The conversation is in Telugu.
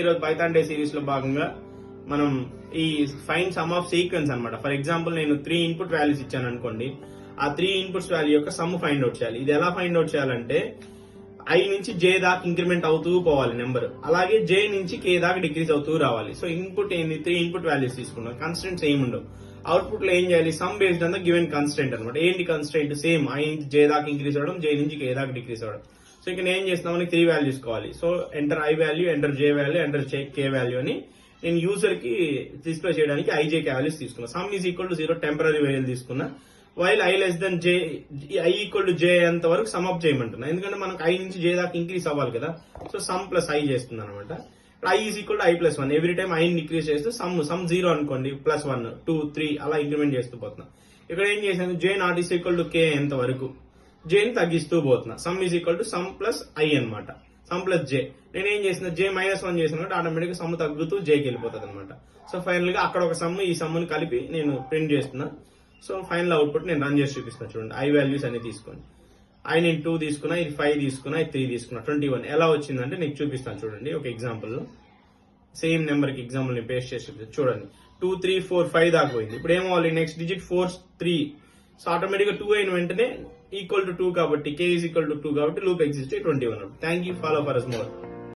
ఈరోజు పైథాన్ డే సిరీస్ లో భాగంగా మనం ఈ ఫైండ్ సమ్ ఆఫ్ సీక్వెన్స్ అన్నమాట. ఫర్ ఎగ్జాంపుల్ నేను 3 ఇన్పుట్ వాల్యూస్ ఇచ్చాను అనుకోండి, ఆ 3 ఇన్పుట్స్ వాల్యూ యొక్క సమ్ ఫైండ్ అవుట్ చేయాలి. ఇది ఎలా ఫైండ్ అవుట్ చేయాలంటే ఐ నుంచి జే దాకా ఇంక్రిమెంట్ అవుతూ పోవాలి నెంబర్, అలాగే జే నుంచి కే దాకా డిక్రీజ్ అవుతూ రావాలి. సో ఇన్పుట్ ఏంది, 3 ఇన్పుట్ వాల్యూస్ తీసుకున్నాం, కన్స్టెంట్స్ ఏమి ఉండవు. అవుట్పుట్ లో ఏం చేయాలి, sum based on the given constant అనమాట. ఏంటి కన్స్టెంట్, సేమ్ ఐ నుంచి జే దాకా ఇంక్రీజ్ అవడం, జే నుంచి కే దాకా డిక్రీజ్ అవడం. సో ఇక్కడ నేను చేస్తున్నాం, మనకి 3 వాల్యూస్ కావాలి. So enter I value, enter J value, enter K value అని నేను యూజర్ కి డిస్ప్లే చేయడానికి ఐజేకే వాల్యూస్ తీసుకున్నా. Sum is equal to 0 temporary variable తీసుకున్నా. While I less than J, I equal to J అంత వరకు సమ్ అప్ చేయమంటున్నా, ఎందుకంటే మనకు ఐ నుంచి జే దాకా ఇంక్రీజ్ అవ్వాలి కదా. సో సమ్ ప్లస్ ఐ చేస్తుంది అనమాట. I is equal to I plus 1. Every time I increase చేస్తూ సమ్ 0 అనుకోండి, ప్లస్ 1, 2, 3 అలా ఇంక్రిమెంట్ చేస్తూ పోతున్నా. ఇక్కడ ఏం చేశాను, జే నాట్ ఈస్ ఈక్వల్ టు కే ఎంత వరకు జేని తగ్గిస్తూ పోతున్నా. Some is equal to sum plus I అనమాట, సమ్ ప్లస్ జే. నేను ఏం చేసిన, జే -1 చేసిన ఆటోమేటిక్ సమ్ తగ్గుతూ జేకి వెళ్ళిపోతుంది అనమాట. సో ఫైనల్ గా అక్కడ ఒక సమ్, ఈ సమ్ ని కలిపి నేను ప్రింట్ చేస్తున్నా. సో ఫైనల్ అవుట్పుట్ నేను రన్ చేసి చూపిస్తున్నా చూడండి. ఐ వాల్యూస్ అన్ని తీసుకోండి. ఐ నేను 2 తీసుకున్నా, ఇది 5 తీసుకున్నా, ఇది 3 తీసుకున్నా, 21 ఎలా వచ్చిందంటే నీకు చూపిస్తాను చూడండి. ఒక ఎగ్జాంపుల్ లో సేమ్ నెంబర్ కి ఎగ్జాంపుల్ ని పేస్ట్ చేసి చూడండి. 2, 3, 4, 5 దాకా పోయింది. ఇప్పుడు ఏమవ్వాలి, నెక్స్ట్ డిజిట్ 4, 3. సో ఆటోమేటిక్ గా 2 అయిన వెంటనే ఈక్వల్ టు 2 కాబట్టి, k ఈజ్ ఈక్వల్ టు 2 కాబట్టి loop exist 21. Thank you, follow for us more.